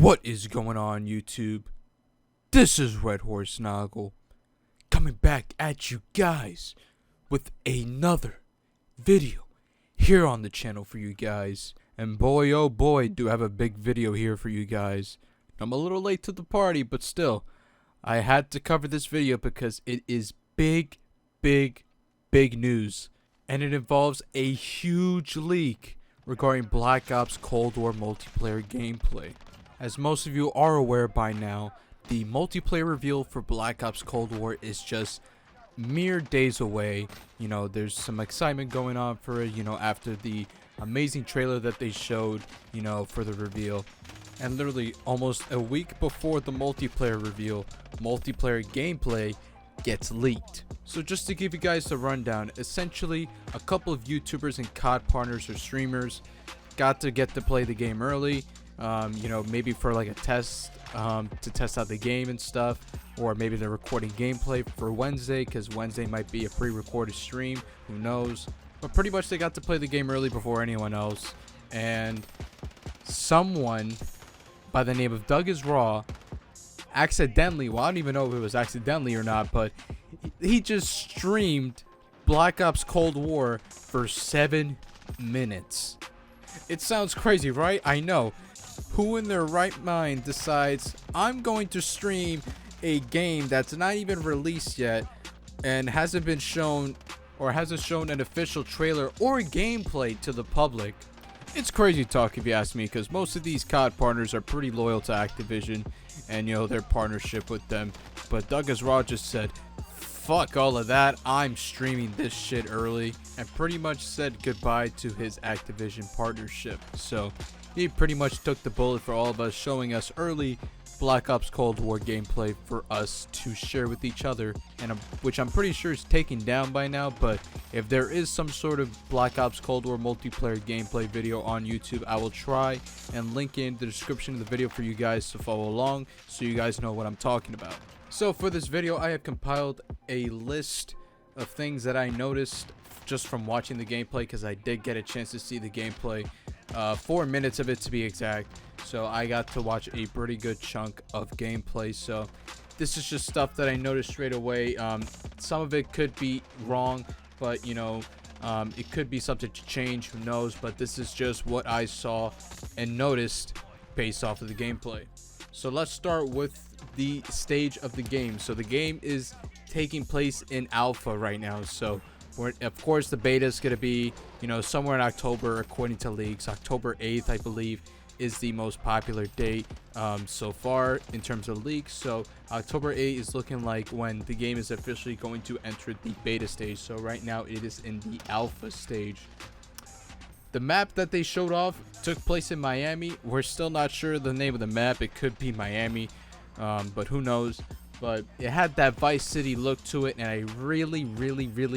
What is going on, YouTube? This is Red Horse Noggle coming back at you guys with another video here on the channel for you guys. And boy, oh boy, do I have a big video here for you guys. I'm a little late to the party, but still, I had to cover this video because it is big news. And it involves a huge leak regarding Black Ops Cold War multiplayer gameplay. As most of you are aware by now, the multiplayer reveal for Black Ops Cold War is just mere days away. You know, there's some excitement going on for it, after the amazing trailer that they showed, for the reveal. And literally almost a week before the multiplayer reveal, multiplayer gameplay gets leaked. So just to give you guys the rundown, essentially a couple of YouTubers and COD partners or streamers got to play the game early. Maybe for like a test, to test out the game and stuff, or maybe they're recording gameplay for Wednesday because Wednesday might be a pre-recorded stream, who knows. But pretty much they got to play the game early before anyone else, and someone by the name of Doug is Raw accidentally, well, I don't even know if it was accidentally or not, but he just streamed Black Ops Cold War for 7 minutes. It sounds crazy, right? I know. Who in their right mind decides I'm going to stream a game that's not even released yet and hasn't been shown, or hasn't shown an official trailer or gameplay to the public? It's crazy talk if you ask me, because most of these COD partners are pretty loyal to Activision and their partnership with them. But Doug is Raw just said, fuck all of that, I'm streaming this shit early, and pretty much said goodbye to his Activision partnership. So he pretty much took the bullet for all of us, showing us early Black Ops Cold War gameplay for us to share with each other, and which I'm pretty sure is taken down by now. But if there is some sort of Black Ops Cold War multiplayer gameplay video on YouTube, I will try and link in the description of the video for you guys to follow along, so you guys know what I'm talking about. So for this video, I have compiled a list of things that I noticed just from watching the gameplay, because I did get a chance to see the gameplay, 4 minutes of it to be exact. So I got to watch a pretty good chunk of gameplay. So this is just stuff that I noticed straight away. Some of it could be wrong, but it could be subject to change, who knows. But this is just what I saw and noticed based off of the gameplay. So let's start with the stage of the game. So the game is taking place in alpha right now. So of course the beta is going to be somewhere in October, according to leaks. October 8th, I believe, is the most popular date so far in terms of leaks. So October 8th is looking like when the game is officially going to enter the beta stage. So right now it is in the alpha stage. The map that they showed off took place in Miami. We're still not sure the name of the map. It could be Miami, but who knows. But it had that Vice City look to it, and I really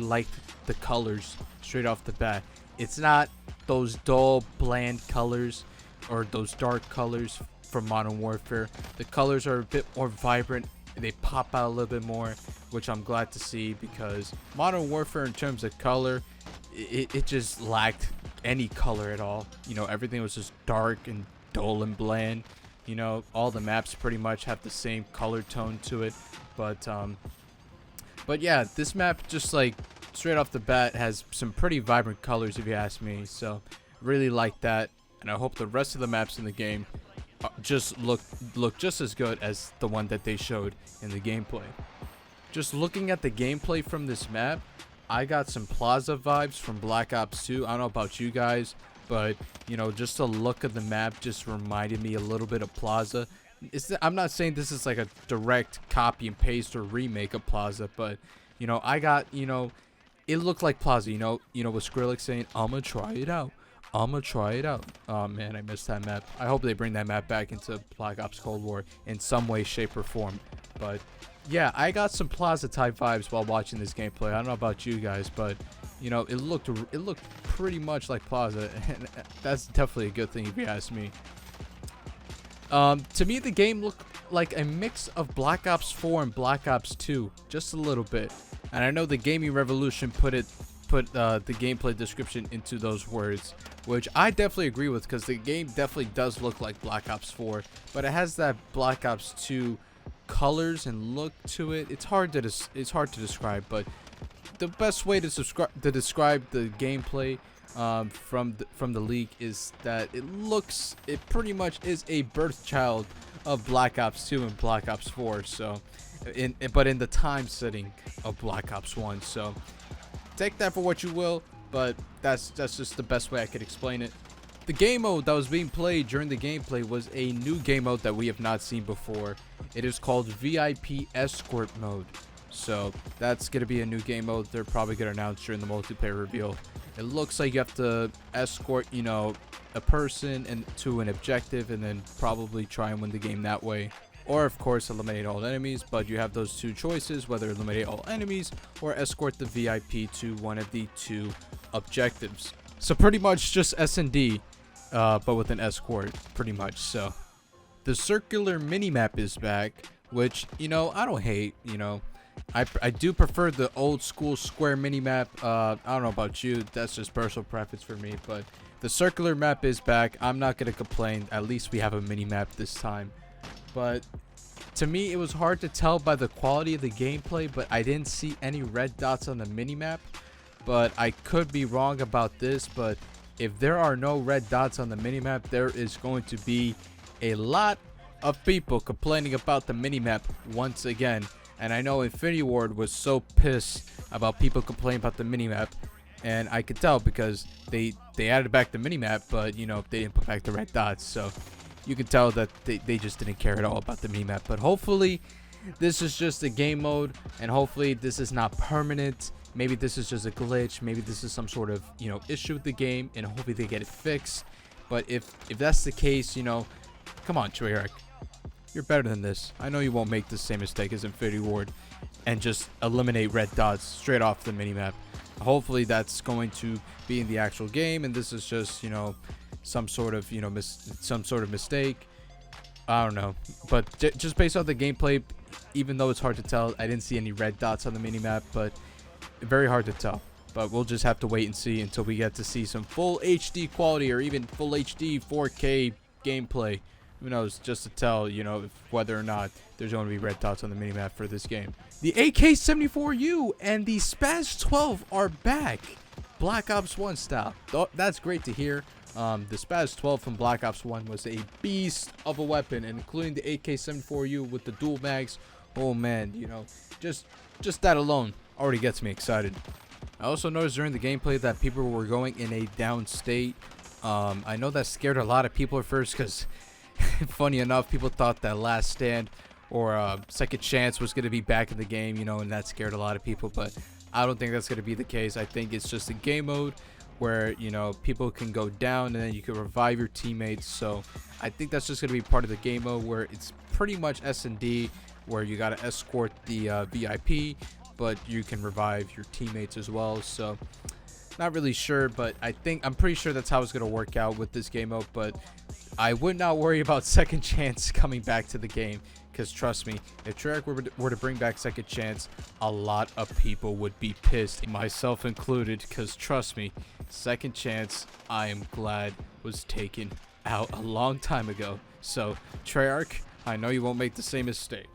liked the colors straight off the bat. It's not those dull, bland colors or those dark colors from Modern Warfare. The colors are a bit more vibrant. They pop out a little bit more, which I'm glad to see, because Modern Warfare, in terms of color, it just lacked any color at all. Everything was just dark and dull and bland. All the maps pretty much have the same color tone to it. But yeah, this map, just like straight off the bat, has some pretty vibrant colors, if you ask me. So really like that, and I hope the rest of the maps in the game just look just as good as the one that they showed in the gameplay. Just looking at the gameplay from this map, I got some Plaza vibes from Black Ops 2. I don't know about you guys, but just the look of the map just reminded me a little bit of Plaza. I'm not saying this is like a direct copy and paste or remake of Plaza, but I got it looked like Plaza. With Skrillex saying, "I'ma try it out. I'ma try it out." Oh man, I missed that map. I hope they bring that map back into Black Ops Cold War in some way, shape, or form. But yeah, I got some Plaza type vibes while watching this gameplay. I don't know about you guys, but it looked pretty much like Plaza, and that's definitely a good thing if you ask me. To me, the game looked like a mix of Black Ops 4 and Black Ops 2, just a little bit. And I know the Gaming Revolution put it put the gameplay description into those words, which I definitely agree with, because the game definitely does look like Black Ops 4, but it has that Black Ops 2 colors and look to it. It's hard to describe, but the best way to describe the gameplay from the leak is that it pretty much is a birth child of Black Ops 2 and Black Ops 4. So, but in the time setting of Black Ops 1. So, take that for what you will, but that's just the best way I could explain it. The game mode that was being played during the gameplay was a new game mode that we have not seen before. It is called VIP Escort Mode. So that's going to be a new game mode they're probably going to announce during the multiplayer reveal. It looks like you have to escort, a person to an objective, and then probably try and win the game that way. Or, of course, eliminate all enemies, but you have those two choices, whether eliminate all enemies or escort the VIP to one of the two objectives. So pretty much just S&D, but with an escort, pretty much. So the circular minimap is back, which, I don't hate, I do prefer the old school square minimap. I don't know about you, that's just personal preference for me, but the circular map is back. I'm not going to complain. At least we have a minimap this time. But to me, it was hard to tell by the quality of the gameplay, but I didn't see any red dots on the minimap. But I could be wrong about this, but if there are no red dots on the minimap, there is going to be a lot of people complaining about the minimap once again. And I know Infinity Ward was so pissed about people complaining about the minimap, and I could tell because they added back the minimap, but they didn't put back the red dots. So you could tell that they just didn't care at all about the minimap. But hopefully this is just a game mode, and hopefully this is not permanent. Maybe this is just a glitch. Maybe this is some sort of issue with the game, and hopefully they get it fixed. But if that's the case, come on, Treyarch, you're better than this. I know you won't make the same mistake as Infinity Ward and just eliminate red dots straight off the minimap. Hopefully that's going to be in the actual game, and this is just some sort of mistake. I don't know, but just based off the gameplay, even though it's hard to tell, I didn't see any red dots on the minimap, but very hard to tell. But we'll just have to wait and see until we get to see some full HD quality or even full HD 4K gameplay. Who knows, just to tell, whether or not there's going to be red dots on the minimap for this game. The AK-74U and the SPAS-12 are back, Black Ops 1 style. That's great to hear. The SPAS-12 from Black Ops 1 was a beast of a weapon, and including the AK-74U with the dual mags. Oh man, just that alone already gets me excited. I also noticed during the gameplay that people were going in a down state. I know that scared a lot of people at first, because funny enough, people thought that Last Stand or Second Chance was going to be back in the game, and that scared a lot of people. But I don't think that's going to be the case. I think it's just a game mode where, people can go down and then you can revive your teammates. So I think that's just going to be part of the game mode where it's pretty much S&D, where you got to escort the VIP, but you can revive your teammates as well. So not really sure, but I'm pretty sure that's how it's going to work out with this game mode. But I would not worry about Second Chance coming back to the game, because trust me, if Treyarch were to bring back Second Chance, a lot of people would be pissed, myself included, because trust me, Second Chance, I am glad, was taken out a long time ago. So Treyarch, I know you won't make the same mistake.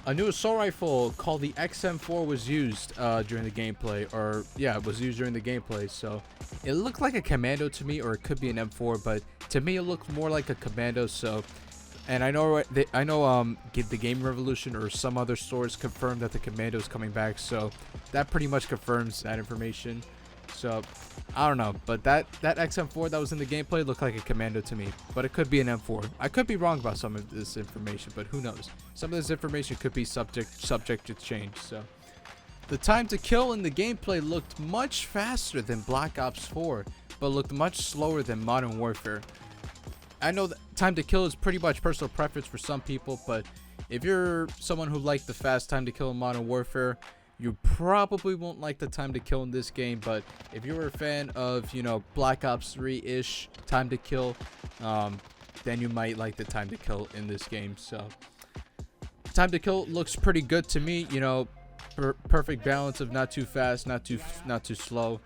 A new assault rifle called the XM4 was used during the gameplay, it was used during the gameplay. So it looked like a commando to me, or it could be an M4, but to me it looked more like a commando. So, and I know the Game Revolution or some other stores confirmed that the commando is coming back, so that pretty much confirms that information. So I don't know, but that XM4 that was in the gameplay looked like a commando to me, but it could be an M4. I could be wrong about some of this information, but who knows? Some of this information could be subject to change. So the time to kill in the gameplay looked much faster than Black Ops 4, but looked much slower than Modern Warfare. I know that time to kill is pretty much personal preference for some people, but if you're someone who liked the fast time to kill in Modern Warfare, you probably won't like the time to kill in this game. But if you're a fan of, Black Ops 3-ish time to kill, then you might like the time to kill in this game. So time to kill looks pretty good to me. perfect balance of not too fast, not too slow,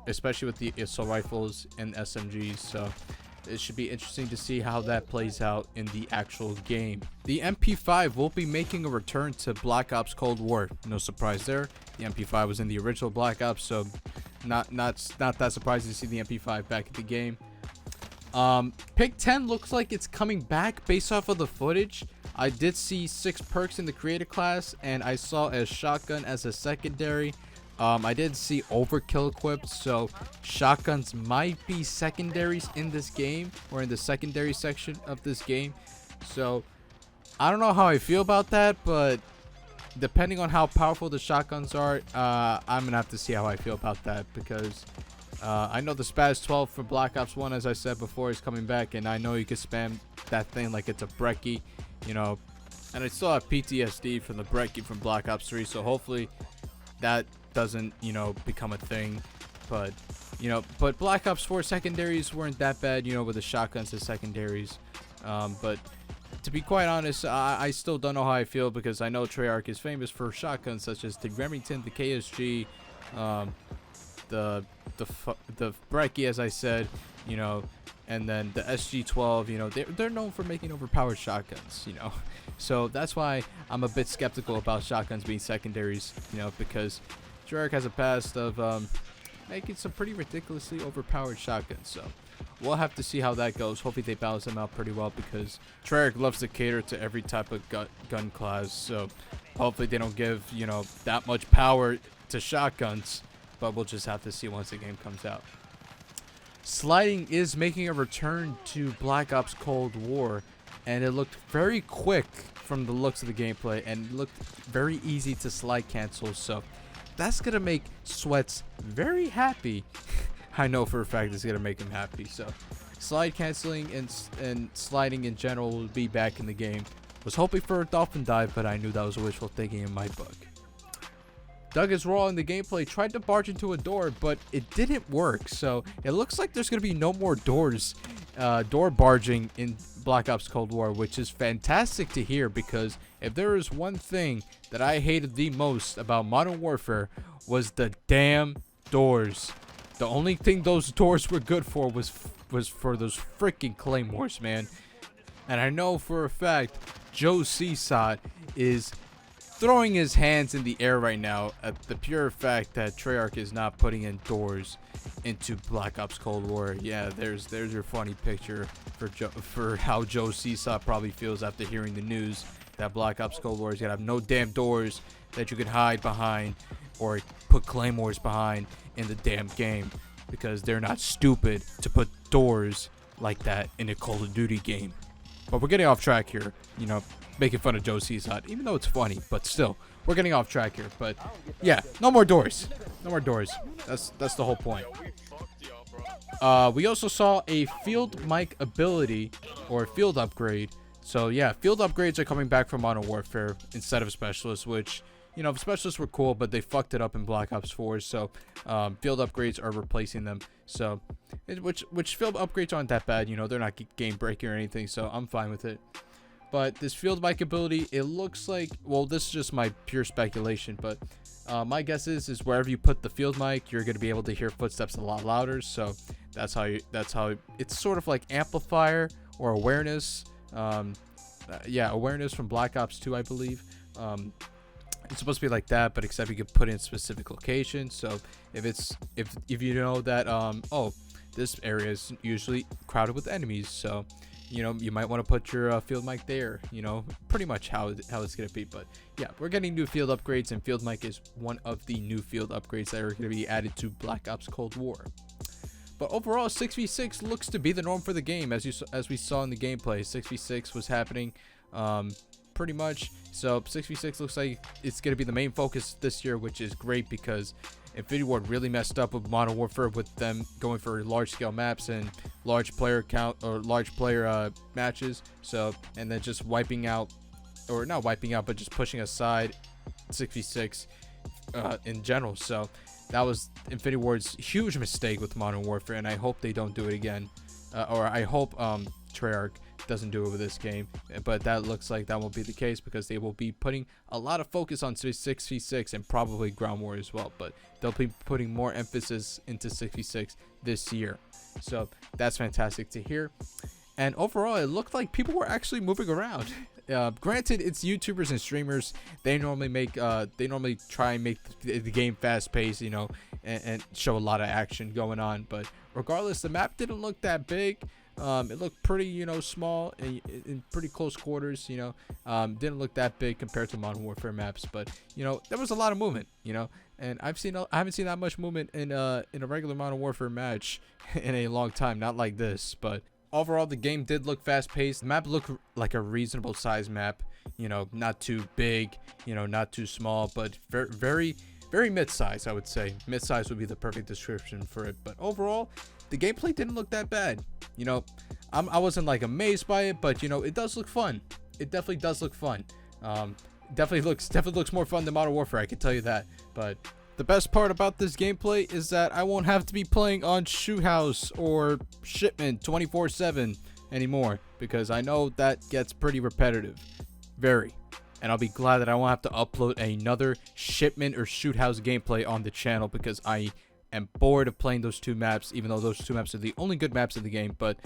especially with the assault rifles and SMGs. So it should be interesting to see how that plays out in the actual game. The MP5 will be making a return to Black Ops Cold War. No surprise there. The MP5 was in the original Black Ops, so not that surprising to see the MP5 back in the game. Pick 10 looks like it's coming back based off of the footage. I did see 6 perks in the creator class, and I saw a shotgun as a secondary. I did see overkill equipped, so shotguns might be secondaries in this game, or in the secondary section of this game. So I don't know how I feel about that, but depending on how powerful the shotguns are, I'm gonna have to see how I feel about that, because I know the Spaz 12 for Black Ops 1, as I said before, is coming back, and I know you can spam that thing like it's a brecci, you know, and I still have PTSD from the brecci from Black Ops 3, so hopefully that doesn't, you know, become a thing. But, you know, but Black Ops 4 secondaries weren't that bad, you know, with the shotguns as secondaries. But to be quite honest, I still don't know how I feel, because I know Treyarch is famous for shotguns such as the Remington, the KSG, the brecci, as I said, you know, and then the SG-12, you know, they're known for making overpowered shotguns, you know. So that's why I'm a bit skeptical about shotguns being secondaries, you know, because Treyarch has a past of making some pretty ridiculously overpowered shotguns. So we'll have to see how that goes. Hopefully they balance them out pretty well, because Treyarch loves to cater to every type of gun class. So hopefully they don't give, you know, that much power to shotguns, but we'll just have to see once the game comes out. Sliding is making a return to Black Ops Cold War, and it looked very quick from the looks of the gameplay, and it looked very easy to slide cancel. So that's gonna make Sweats very happy. I know for a fact it's gonna make him happy. So slide canceling and sliding in general will be back in the game. Was hoping for a dolphin dive, but I knew that was wishful thinking in my book. Doug is raw in the gameplay, tried to barge into a door, but it didn't work. So it looks like there's going to be no more door barging in Black Ops Cold War, which is fantastic to hear, because if there is one thing that I hated the most about Modern Warfare, was the damn doors. The only thing those doors were good for was for those freaking claymores, man. And I know for a fact Joe Seasot is throwing his hands in the air right now at the pure fact that Treyarch is not putting in doors into Black Ops Cold War. Yeah, there's your funny picture for how Joe Seasot probably feels after hearing the news that Black Ops Cold War is gonna have no damn doors that you can hide behind or put claymores behind in the damn game, because they're not stupid to put doors like that in a Call of Duty game. But we're getting off track here, you know, making fun of Joe Seasot, even though it's funny, but still, we're getting off track here. But yeah, no more doors. No more doors. That's the whole point. We also saw a field mic ability, or field upgrade. So yeah, field upgrades are coming back from Modern Warfare instead of specialists, which, you know, specialists were cool, but they fucked it up in Black Ops 4. So field upgrades are replacing them. So which field upgrades aren't that bad, you know, they're not game breaking or anything, so I'm fine with it. But this field mic ability, it looks like, well, this is just my pure speculation, but my guess is wherever you put the field mic, you're going to be able to hear footsteps a lot louder. So that's how it's sort of like amplifier or awareness. Yeah, awareness from Black Ops 2, I believe. It's supposed to be like that, but except you can put in specific locations. So if you know that oh, this area is usually crowded with enemies, so you know, you might want to put your field mic there, you know, pretty much how it's going to be. But yeah, we're getting new field upgrades, and field mic is one of the new field upgrades that are going to be added to Black Ops Cold War. But overall, 6v6 looks to be the norm for the game, as we saw in the gameplay. 6v6 was happening pretty much. So 6v6 looks like it's going to be the main focus this year, which is great, because Infinity Ward really messed up with Modern Warfare with them going for large scale maps and large player count or large player matches. So, and then just wiping out, or not wiping out, but just pushing aside 6v6 in general. So that was Infinity Ward's huge mistake with Modern Warfare, and I hope they don't do it again. Or I hope Treyarch doesn't do it with this game, but that looks like that won't be the case because they will be putting a lot of focus on 6v6 and probably Ground War as well, but they'll be putting more emphasis into 6v6 this year. So that's fantastic to hear. And overall, it looked like people were actually moving around. Granted, it's YouTubers and streamers. They normally try and make the game fast paced, and show a lot of action going on. But regardless, the map didn't look that big. It looked pretty, small in pretty close quarters. Didn't look that big compared to Modern Warfare maps, but there was a lot of movement. And I haven't seen that much movement in a regular Modern Warfare match in a long time. Not like this, but overall, the game did look fast-paced. The map looked like a reasonable size map. Not too big, not too small, but very, very mid-size, I would say. Mid-size would be the perfect description for it. But overall, the gameplay didn't look that bad. I wasn't like amazed by it, but it does look fun. It definitely does look fun. Definitely looks more fun than Modern Warfare, I can tell you that. But the best part about this gameplay is that I won't have to be playing on Shoot House or Shipment 24/7 anymore, because I know that gets pretty repetitive. Very. And I'll be glad that I won't have to upload another Shipment or Shoot House gameplay on the channel, because I am bored of playing those two maps, even though those two maps are the only good maps of the game. But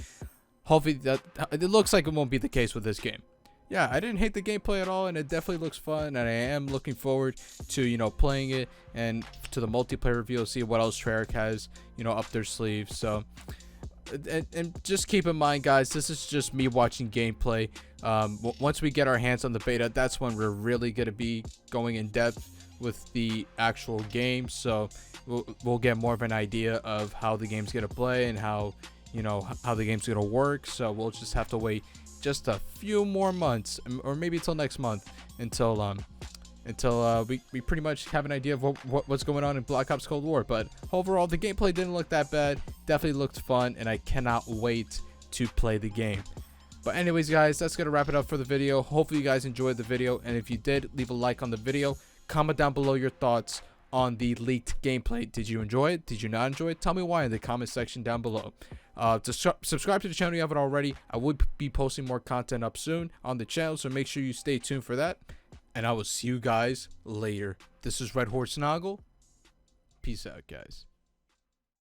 hopefully it looks like it won't be the case with this game. Yeah, I didn't hate the gameplay at all, and it definitely looks fun, and I am looking forward to playing it and to the multiplayer reveal, see what else Treyarch has up their sleeve. So and just keep in mind, guys, this is just me watching gameplay. Once we get our hands on the beta, that's when we're really going to be going in depth with the actual game. So we'll get more of an idea of how the game's going to play and how the game's going to work. So we'll just have to wait just a few more months, or maybe until next month, until we pretty much have an idea of what's going on in Black Ops Cold War. But overall, the gameplay didn't look that bad. Definitely looked fun, and I cannot wait to play the game. But anyways, guys, that's gonna wrap it up for the video. Hopefully you guys enjoyed the video, and if you did, leave a like on the video. Comment down below your thoughts on the leaked gameplay. Did you enjoy it? Did you not enjoy it? Tell me why in the comment section down below. To subscribe to the channel if you haven't already. I would be posting more content up soon on the channel, so make sure you stay tuned for that. And I will see you guys later. This is Red Horse Noggle. Peace out, guys.